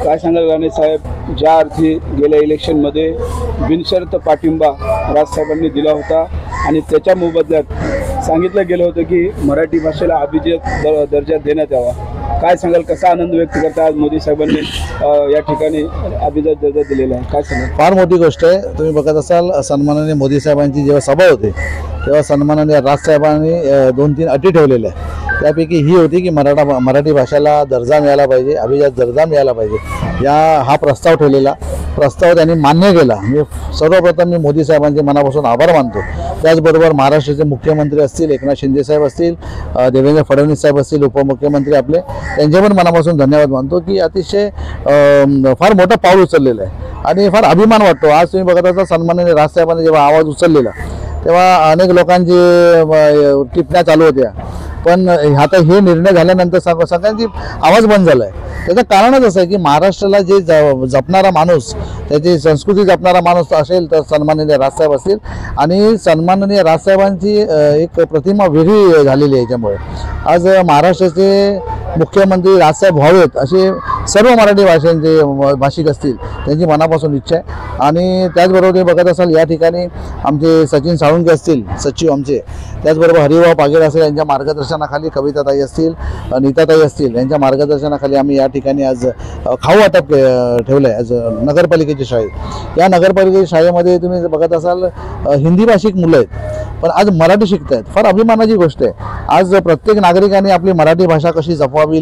काय सांगाल राणे साहेब, ज्या अर्थी गेल्या इलेक्शनमध्ये बिनशर्त पाठिंबा राजसाहेबांनी दिला होता आणि त्याच्या मोबदल्यात सांगितलं गेलं होतं की मराठी भाषेला अभिजात दर्जा देण्यात यावा, काय सांगाल, कसा आनंद व्यक्त करता आज मोदी साहेबांनी या ठिकाणी अभिजात दर्जा दिलेला आहे, काय सांगाल? फार मोठी गोष्ट आहे. तुम्ही बघत असाल सन्माननीय मोदी साहेबांची जेव्हा सभा होते तेव्हा सन्माननीय राजसाहेबांनी 2-3 अटी ठेवलेल्या आहे. त्यापैकी ही होती की मराठी भाषेला दर्जा मिळाला पाहिजे, अभिजात दर्जा मिळाला पाहिजे. हा प्रस्ताव ठेवलेला प्रस्ताव त्यांनी मान्य केला. मी सर्वप्रथम मी मोदी साहेबांचे मनापासून आभार मानतो. त्याचबरोबर महाराष्ट्राचे मुख्यमंत्री असतील, एकनाथ शिंदे साहेब असतील, देवेंद्र फडणवीस साहेब असतील, उपमुख्यमंत्री आपले, त्यांचे पण मनापासून धन्यवाद मानतो की अतिशय फार मोठं पाऊल उचललेलं आहे आणि फार अभिमान वाटतो. आज तुम्ही बघत असाल सन्माननीय राजसाहेबांनी जेव्हा आवाज उचललेला तेव्हा अनेक लोकांची टिप्पण्या चालू होत्या, पण आता हे निर्णय झाल्यानंतर सगळ्यांची आवाज बंद झाला आहे. त्याचं कारणच असं आहे की महाराष्ट्राला जे जपणारा माणूस, त्याची संस्कृती जपणारा माणूस असेल तर सन्माननीय राजसाहेब असतील आणि सन्माननीय राजसाहेबांची एक प्रतिमा वेगळी झालेली आहे. याच्यामुळे आज महाराष्ट्राचे मुख्यमंत्री राजसाहेब व्हावेत असे सर्व मराठी भाषिक असतील त्यांची मनापासून इच्छा आहे. आणि त्याचबरोबर ते बघत असाल या ठिकाणी आमचे सचिन साळुंके असतील सचिव आमचे, त्याचबरोबर हरिभाऊ पागेर असेल यांच्या मार्गदर्शनाखाली, कविताताई असतील, नीताताई असतील यांच्या मार्गदर्शनाखाली आम्ही या ठिकाणी आज खाऊ वाटप ठेवलं आहे आज नगरपालिकेच्या शाळेत. या नगरपालिकेच्या शाळेमध्ये तुम्ही बघत असाल हिंदी भाषिक मुलं आहेत पण आज मराठी शिकत आहेत. फार अभिमानाची गोष्ट आहे. आज प्रत्येक नागरिकाने आपली मराठी भाषा कशी जपवावी,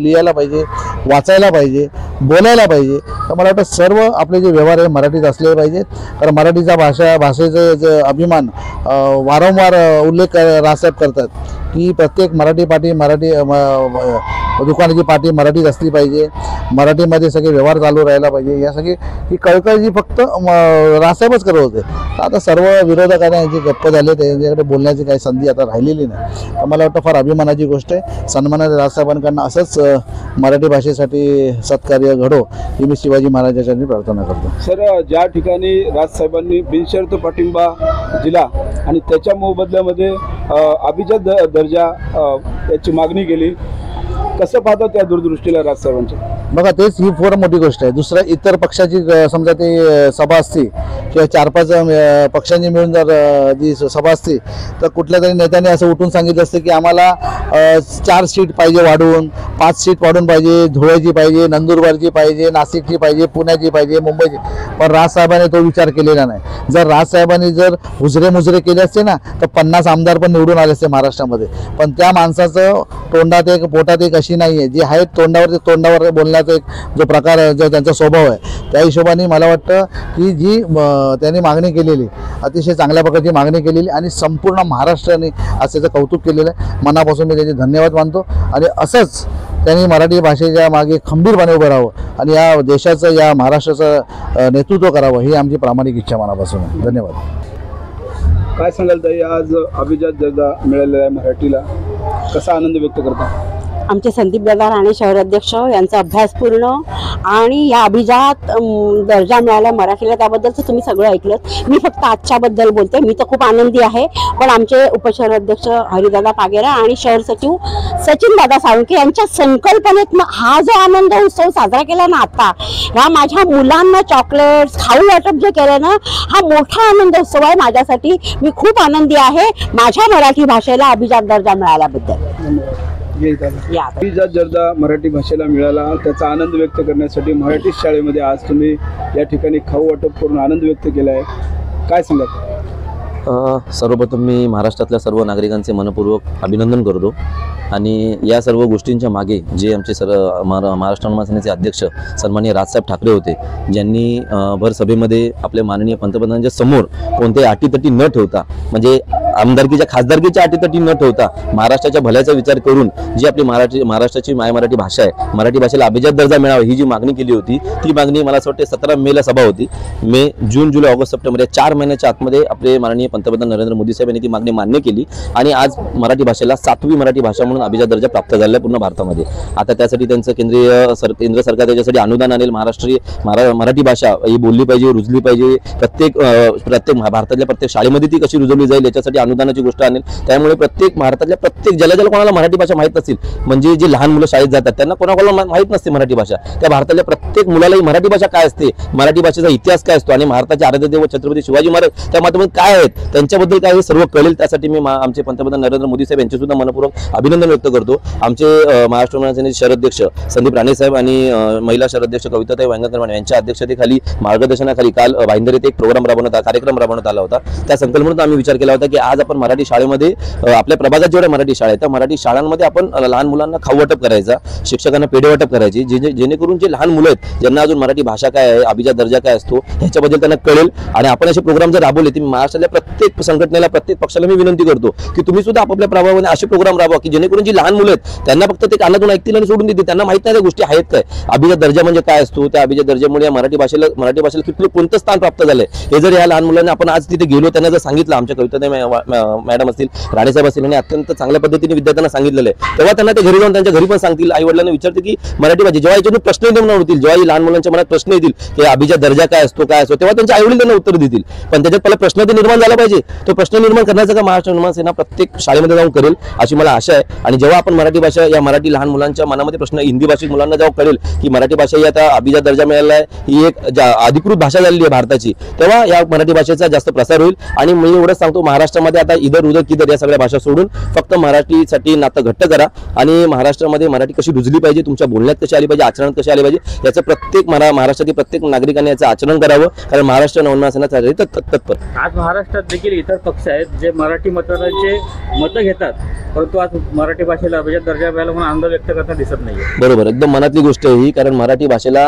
लिहायला पाहिजे, वाचायला पाहिजे, बोलायला पाहिजे. तर मला वाटतं सर्व आपले जे व्यवहार आहे मराठीत असले पाहिजेत. कारण मराठीचा भाषेचा अभिमान वारंवार उल्लेख राजसाहेब करतात की प्रत्येक मराठी पाटी, दुकानाची पाटी मराठीत असली पाहिजे, मराठीमध्ये सगळे व्यवहार चालू राहायला पाहिजे. या सगळी ही कळकळी फक्त राजसाहेबच करत होते. आता सर्व विरोधकांना यांची गप्प झाले, त्यांच्याकडे बोलण्याची काही संधी आता राहिलेली नाही. तर मला वाटतं फार अभिमानाची गोष्ट आहे. सन्माननीय राजसाहेबांकडनं असंच मराठी भाषेसाठी सत्कार्य घडो ही मी शिवाजी महाराजांनी प्रार्थना करतो. सर, ज्या ठिकाणी राजसाहेबांनी बिनशर्त पाठिंबा दिला आणि त्याच्या मोबदल्यामध्ये अभिजात दर्जा याची मागणी केली, कसं पाहतात त्या दूरदृष्टीला राजसाहेबांच्या? बघा, तेच ही फार मोठी गोष्ट आहे. दुसऱ्या इतर पक्षाची समजा ती सभा असती किंवा 4-5 पक्षांनी मिळून जर जी सभा असती तर कुठल्या तरी नेत्याने असं उठून सांगितलं असतं की आम्हाला 4 सीट पाहिजे वाढवून, 5 सीट वाढून पाहिजे, धुळ्याची पाहिजे, नंदुरबारची पाहिजे, नाशिकची पाहिजे, पुण्याची पाहिजे, मुंबईची. पण राजसाहेबांनी तो विचार केलेला नाही. जर राजसाहेबांनी जर हुजरे मुजरे केले असते ना तर 50 आमदार पण निवडून आले असते महाराष्ट्रामध्ये. पण त्या माणसाचं तोंडात एक पोटात एक अशी नाही आहे. जी आहे तोंडावर बोलण्याचा एक जो प्रकार जो त्यांचा स्वभाव आहे त्या हिशोबाने मला वाटतं की जी त्यांनी मागणी केलेली अतिशय चांगल्या प्रकारची मागणी केलेली आणि संपूर्ण महाराष्ट्राने आज त्याचं कौतुक केलेलं आहे. मनापासून मी त्याचे धन्यवाद मानतो आणि असंच त्यांनी मराठी भाषेच्या मागे खंबीरपणे उभं राहावं आणि या देशाचं, या महाराष्ट्राचं नेतृत्व करावं ही आमची प्रामाणिक इच्छा मनापासून आहे. धन्यवाद. काय सांगाल ताई, आज अभिजात दर्जा मिळालेला आहे मराठीला, कसा आनंद व्यक्त करता? आमचे संदीप दादा राणे शहराध्यक्ष यांचा अभ्यासपूर्ण आणि या अभिजात दर्जा मिळाला मराठीला त्याबद्दलचं तुम्ही सगळं ऐकलं. मी फक्त आजच्याबद्दल बोलते. मी तर खूप आनंदी आहे, पण आमचे उपशहराध्यक्ष हरिदादा पागेरा आणि शहर सचिव सचिन दादा साळुंके यांच्या संकल्पनेत हा जो आनंद उत्सव साजरा केला ना, आता ह्या माझ्या मुलांना चॉकलेट्स खाऊ वाटप जे केलं ना, हा मोठा आनंद उत्सव आहे माझ्यासाठी. मी खूप आनंदी आहे माझ्या मराठी भाषेला अभिजात दर्जा मिळाल्याबद्दल. अभिजात दर्जा मराठी भाषेला मिळाला त्याचा आनंद व्यक्त करण्यासाठी मराठी शाळेमध्ये आज तुम्ही या ठिकाणी खाऊ वाटप करून आनंद व्यक्त केला आहे, काय सांगत? सर्वप्रथम मी महाराष्ट्रातल्या सर्व नागरिकांचे मनपूर्वक अभिनंदन करतो आणि या सर्व गोष्टींच्या मागे जे आमचे महाराष्ट्र नवनिर्माण सेनेचे अध्यक्ष सन्माननीय राजसाहेब ठाकरे होते, ज्यांनी भर सभेमध्ये आपल्या माननीय पंतप्रधानांच्या समोर कोणत्याही अटीतटी न ठेवता, म्हणजे आमदारकीच्या खासदारकीच्या अटीतटी न ठेवता महाराष्ट्राच्या भल्याचा विचार करून जी आपली महाराष्ट्राची मराठी भाषा आहे, मराठी भाषेला अभिजात दर्जा मिळावा ही जी मागणी केली होती ती मागणी मला असं वाटते 17 मेला सभा होती. मे, जून, जुलै, ऑगस्ट, सप्टेंबर या 4 महिन्याच्या आतमध्ये आपले माननीय पंतप्रधान नरेंद्र मोदी साहेब यांनी ती मागणी मान्य केली आणि आज मराठी भाषेला 7वी मराठी भाषा म्हणून अभिजात दर्जा प्राप्त झालेला आहे पूर्ण भारतामध्ये. आता त्यासाठी त्यांचं केंद्र सरकार त्याच्यासाठी अनुदान आणेल. मराठी भाषा ही बोलली पाहिजे, रुजली पाहिजे, प्रत्येक भारतातल्या प्रत्येक शाळेमध्ये ती कशी रुजवली जाईल याच्यासाठी अनुदानाची गोष्ट आणेल. त्यामुळे प्रत्येक भारतातल्या प्रत्येक ज्याला कोणाला मराठी भाषा माहीत नसेल, म्हणजे जे लहान मुलं शाळेत जातात त्यांना कोणाकोणाला माहीत नसते मराठी भाषा, त्या भारतातल्या प्रत्येक मुलालाही मराठी भाषा काय असते, मराठी भाषेचा इतिहास काय असतो आणि भारताचे आराध्यदेव छत्रपती शिवाजी महाराज त्या माध्यमातून काय आहेत त्यांच्याबद्दल काय हे सर्व कळेल. त्यासाठी मी आमचे पंतप्रधान नरेंद्र मोदी साहेब यांचे सुद्धा मनपूर्वक अभिनंदन व्यक्त करतो. आमचे महाराष्ट्र सेनेचे शहराध्यक्ष संदीप राणे साहेब आणि महिला शहराध्यक्ष कविताताई वांगकर यांच्या अध्यक्षतेखाली मार्गदर्शनाखाली काल भाईंदरीत एक कार्यक्रम राबवण्यात आला होता. त्या संकल्पनेतून आम्ही विचार केला होता की आज आपण मराठी शाळेमध्ये आपल्या प्रभागात जेवढ्या मराठी शाळा आहेत त्या मराठी शाळांमध्ये आपण लहान मुलांना खाऊ वाटप करायचा, शिक्षकांना पेढे वाटप करायची, जेणेकरून जे लहान मुलं आहेत ज्यांना अजून मराठी भाषा काय आहे, अभिजात दर्जा काय असतो ह्याच्याबद्दल त्यांना कळेल. आणि आपण असे प्रोग्राम जर राबवले तर महाराष्ट्रातल्या प्रत्येक संघटनेला, प्रत्येक पक्षाला मी विनंती करतो की तुम्ही सुद्धा आपापल्या प्रभागामध्ये असे प्रोग्राम राबवा की जेणेकरून जी लहान मुलं आहेत त्यांना फक्त ते कानातून ऐकतील आणि सोडून देतील, त्यांना माहित नाही त्या गोष्टी आहेत काय, अभिजात दर्जा म्हणजे काय असतो, त्या अभिजात दर्जामुळे मराठी भाषेला कोणतं स्थान प्राप्त झालंय हे जर या लहान मुलांना आपण आज तिथे गेलो त्यांना जर सांगितलं, आमच्या कविता मॅडम असतील, राणेसाहेब असतील आणि अत्यंत चांगल्या पद्धतीने विद्यार्थ्यांना सांगितलेलं आहे, तेव्हा त्यांना ते घरी जाऊन त्यांच्या घरी पण सांगतील, आई वडिलांना विचारतील की मराठी भाषा जेव्हा याच्यातून प्रश्न निर्माण होतील, जेव्हा लहान मुलांच्या मनात प्रश्न येतील की अभिजात दर्जा काय असतो तेव्हा त्यांच्या आई वडील त्यांना उत्तर देतील. पण त्याच्यात पहिला प्रश्न ते निर्माण झाला पाहिजे. तो प्रश्न निर्माण करण्याचा का महाराष्ट्र निर्माण सेना प्रत्येक शाळेमध्ये जाऊन करेल अशी मला आशा आहे. आणि जेव्हा आपण मराठी भाषा या मराठी लहान मुलांच्या मनामध्ये प्रश्न, हिंदी भाषिक मुलांना जेव्हा कळेल की मराठी भाषा ही आता अभिजात दर्जा मिळाला आहे, ही एक अधिकृत भाषा झालेली आहे भारताची, तेव्हा या मराठी भाषेचा जास्त प्रसार होईल. आणि मी एवढंच सांगतो, महाराष्ट्रामध्ये आता इधर उधर किधर या सगळ्या भाषा सोडून फक्त मराठीसाठी नातं घट्ट करा आणि महाराष्ट्रामध्ये मराठी कशी रुजली पाहिजे, तुमच्या बोलण्यात कशी आली पाहिजे, आचरणात कशी आली पाहिजे याचं प्रत्येक महाराष्ट्रातील प्रत्येक नागरिकांनी याचं आचरण करावं. कारण महाराष्ट्र नवनिर्माण सेना तत्पर. आज महाराष्ट्रात देखील इतर पक्ष आहेत जे मराठी मतदारांचे मतं घेतात, परंतु आज मराठी भाषेला अभिजात दर्जा मिळाला म्हणून आनंद व्यक्त करताना दिसत नाही. बरोबर, एकदम मनातली गोष्ट आहे ही. कारण मराठी भाषेला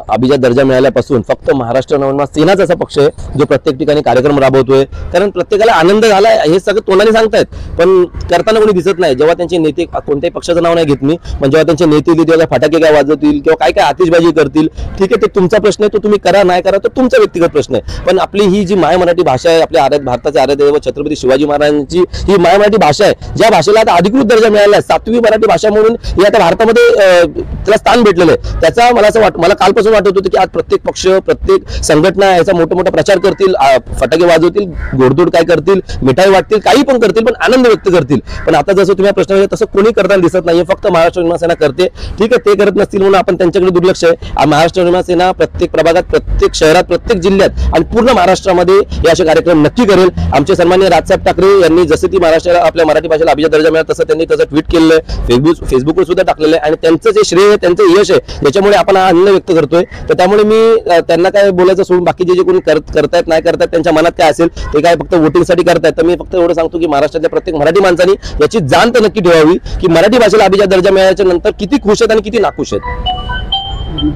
अभिजात दर्जा मिळाल्यापासून फक्त महाराष्ट्र नवनिर्माण सेनाच असा पक्ष आहे जो प्रत्येक ठिकाणी कार्यक्रम राबवतोय. कारण प्रत्येकाला आनंद झाला हे सगळं तोंडाने सांगतायत पण करताना कोणी दिसत नाही. जेव्हा त्यांचे नेते, कोणत्याही पक्षाचं नाव नाही घेत मी, पण जेव्हा त्यांचे नेते येतील तेव्हा फटाके काय वाजवतील किंवा काय काय आतिषबाजी करतील, ठीक आहे ते तुमचा प्रश्न आहे, तो तुम्ही करा नाही करा तो तुमचा व्यक्तिगत प्रश्न आहे. पण आपली ही जी माय मराठी भाषा आहे, आपल्या भारताचे आराध्यदैव छत्रपती शिवाजी महाराजांची ही माय मराठी भाषा आहे, ज्या भाषेला आता अधिकृत दर्जा मिळाला आहे, 7वी मराठी भाषा म्हणून ही आता भारतामध्ये त्याला स्थान भेटलेलं आहे. त्याचा मला कालपासून वाटत होतं की आज प्रत्येक पक्ष, प्रत्येक संघटना याचा मोठा प्रचार करतील, फटाके वाजवतील, गोडधोड काय करतील, मिठाई वाटतील, काही पण करतील, पण आनंद व्यक्त करतील. पण आता जसं तुम्ही प्रश्न विचारला तसं कोणी करताना दिसत नाही, फक्त महाराष्ट्र निर्माण सेना करते. ठीक आहे, ते करत नसतील म्हणून आपण त्यांच्याकडे दुर्लक्ष आहे. महाराष्ट्र निर्माण सेना प्रत्येक प्रभागात, प्रत्येक शहरात, प्रत्येक जिल्ह्यात आणि पूर्ण महाराष्ट्रामध्ये हे असे कार्यक्रम नक्की करेल. आमचे सन्माननीय राजसाहेब ठाकरे यांनी जसं ती महाराष्ट्राला आपल्या मराठी भाषेला अभिजात दर्जा मिळाला तसं त्यांनी त्याचं ट्विट केलेलं आहे, फेसबुकवर सुद्धा टाकलेलं आहे आणि त्यांचं जे श्रेय आहे, त्यांचं यश आहे, त्याच्यामुळे आपण हा आनंद व्यक्त करतोय. तर त्यामुळे मी त्यांना काय बोलायचं सोडून बाकीचे जे कोणी करतायत नाही करतायत त्यांच्या मनात काय असेल ते काय फक्त वोटिंगसाठी करतायत. तर मी फक्त एवढं सांगतो की महाराष्ट्रातल्या प्रत्येक मराठी माणसांनी याची जाण तर नक्की ठेवावी की मराठी भाषेला अभिजात दर्जा मिळाल्याच्या नंतर किती खुश आहेत आणि किती नाखुश आहेत.